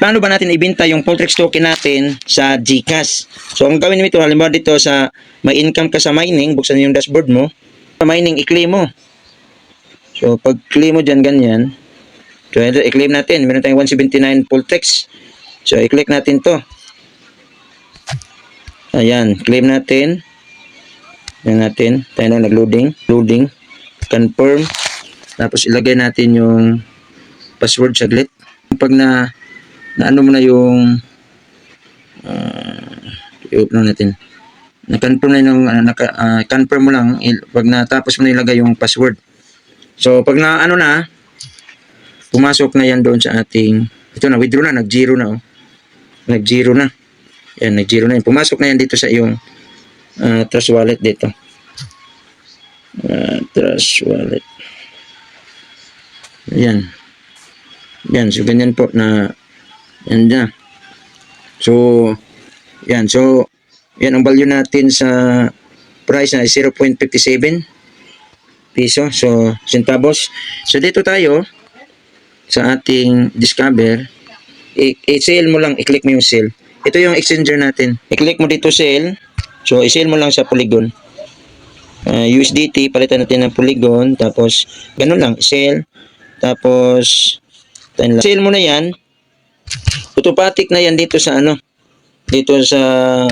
paano ba natin ibenta yung Pultrex token natin sa GCash? So, ang gawin mo ito, halimbawa dito sa may income ka sa mining, buksan yung dashboard mo. Sa mining, i-claim mo. So, pag claim mo dyan, ganyan. So, i-claim natin. Meron tayong 179 Pultrex. So, i-click natin to. Ayan, claim natin. Ayan natin. Tayo na nag-loading. Loading. Confirm. Tapos, ilagay natin yung password saglit. Pag na ano mo na yung i-open natin. Na-confirm na yung confirm mo lang pag natapos mo na ilagay yung password. So pag na ano na pumasok na yan doon sa ating ito na withdraw na, nag-zero na oh. Nag-zero na. Yan, nag-zero na yan. Pumasok na yan dito sa iyong Trust Wallet dito. Trust Wallet. Yan. Yan, so ganyan po na yan na. So, yan. So, yan ang value natin sa price na 0.57 piso. So, centavos. So, dito tayo sa ating Discover. I-sell mo lang. I-click mo yung sell. Ito yung exchanger natin. I-click mo dito sell. So, i-sell mo lang sa Polygon. USDT, palitan natin ng Polygon. Tapos, ganun lang. Sell. Tapos, sell mo na yan. Automatic na yan dito sa ano. Dito sa,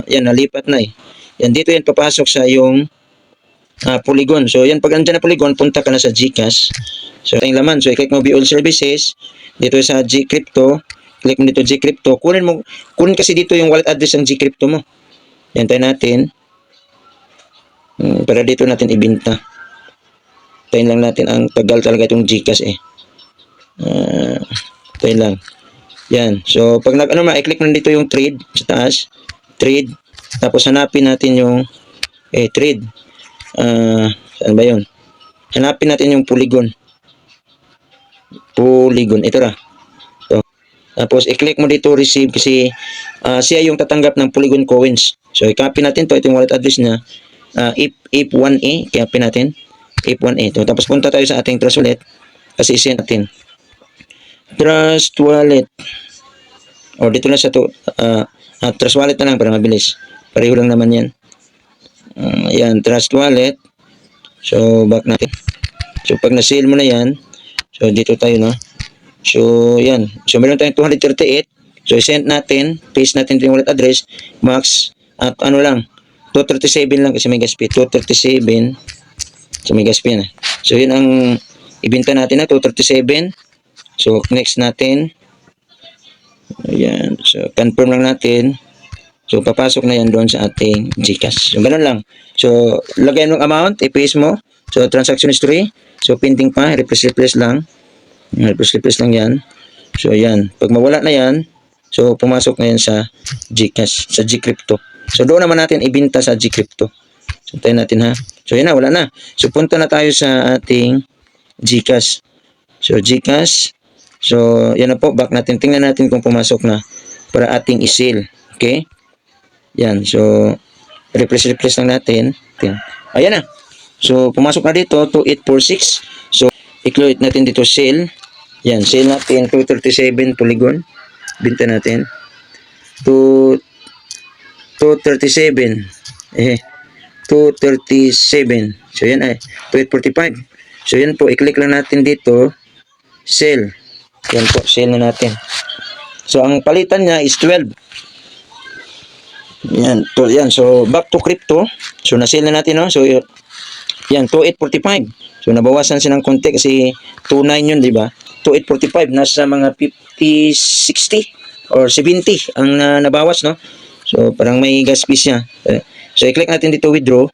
yan, nalipat na eh. Yan, dito yan papasok sa yung Polygon. So, yan, pag andyan na Polygon, punta ka na sa GCash. So, yung laman. So, i-click mo View All Services. Dito sa Gcrypto. Click mo dito Gcrypto. Kunin kasi dito yung wallet address ng Gcrypto mo. Yan, tayo natin. Para dito natin ibenta. Tayo lang natin. Ang tagal talaga itong GCash eh. Tayo lang. Yan. So, pag i-click mo dito yung trade sa taas. Trade. Tapos, hanapin natin yung trade. Saan ba yun? Hanapin natin yung Polygon. Polygon. Ito ra. So, tapos, i-click mo dito receive kasi siya yung tatanggap ng Polygon coins. So, i-copy natin to. Ito yung wallet address niya. if1a. I-copy natin. if1a. So, tapos, punta tayo sa ating Trust Wallet. Kasi i-send natin. Trust Wallet. O dito na sa to Trust Wallet na lang para mabilis. Pareho lang naman yan. Yan, Trust Wallet. So, back natin. So, pag na-sale mo na yan, so, dito tayo, no? So, yan. So, meron tayong 238. So, send natin. Paste natin yung wallet address. Max. At ano lang. 237 lang kasi may gas fee. 237. So, may gas fee na. So, yun ang ibenta natin na 237. So, next natin. Ayan. So, confirm lang natin. So, papasok na yan doon sa ating GCash. So, ganun lang. So, lagay mo amount, i-paste mo. So, transaction history. So, pending pa. Replace lang. Replace lang yan. So, yan. Pag mawala na yan, so, pumasok na yan sa GCash, sa Gcrypto. So, doon naman natin ibenta sa Gcrypto. So, tayo natin ha. So, yan na. Wala na. So, punta na tayo sa ating GCash. So, GCash. So, yan na po. Back natin. Tingnan natin kung pumasok na para ating i-sell. Okay? Yan. So, replace lang natin. Ayan na. So, pumasok na dito. 2846. So, i-click natin dito sell. Yan. Sell natin. 237 Polygon. Binta natin. 237. 237. So, yan ay. 2845. So, yan po. I-click lang natin dito. Sell. Yan po, sell na natin. So, ang palitan niya is 12. Yan, yan. So, back to crypto. So, na-sell na natin, no? So, yan, 2845. So, nabawasan siya ng konti kasi 29 yun, di ba? 2845, nasa mga 50, 60 or 70 ang nabawas, no? So, parang may gas fee siya. So, i-click natin dito withdraw.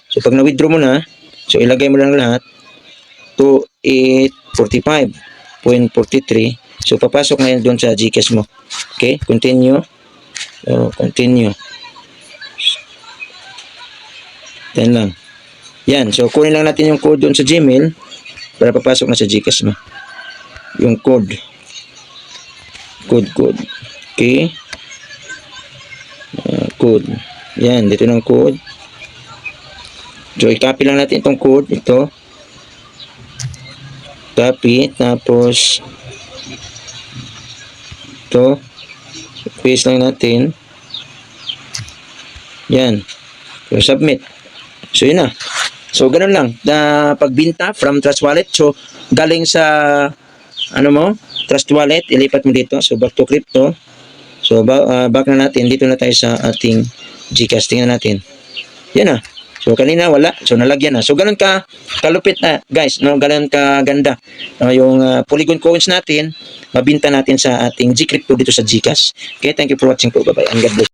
So, pag na-withdraw mo na, so, ilagay mo lang lahat. 2845.43. So, papasok na yan doon sa GCash mo. Okay? Continue. So, continue. Yan lang. Yan. So, kunin lang natin yung code doon sa Gmail para papasok na sa GCash mo. Yung code. Code. Okay? Code. Yan. Dito ng code. So, i-copy lang natin itong code. Ito. Copy. Tapos, ito. Paste lang natin. Yan. So, submit. So, yun na. So, ganun lang. Pagbinta from Trust Wallet. So, galing sa, Trust Wallet, ilipat mo dito. So, back to crypto. So, back na natin. Dito na tayo sa ating GCash. Tingnan natin. Yan na. So, kanina wala. So, nalagyan na. So, ganun ka kalupit na, guys. No? Ganun ka ganda. Yung Polygon coins natin, mabinta natin sa ating Gcrypto dito sa GCash. Okay, thank you for watching po. Bye-bye. And God bless.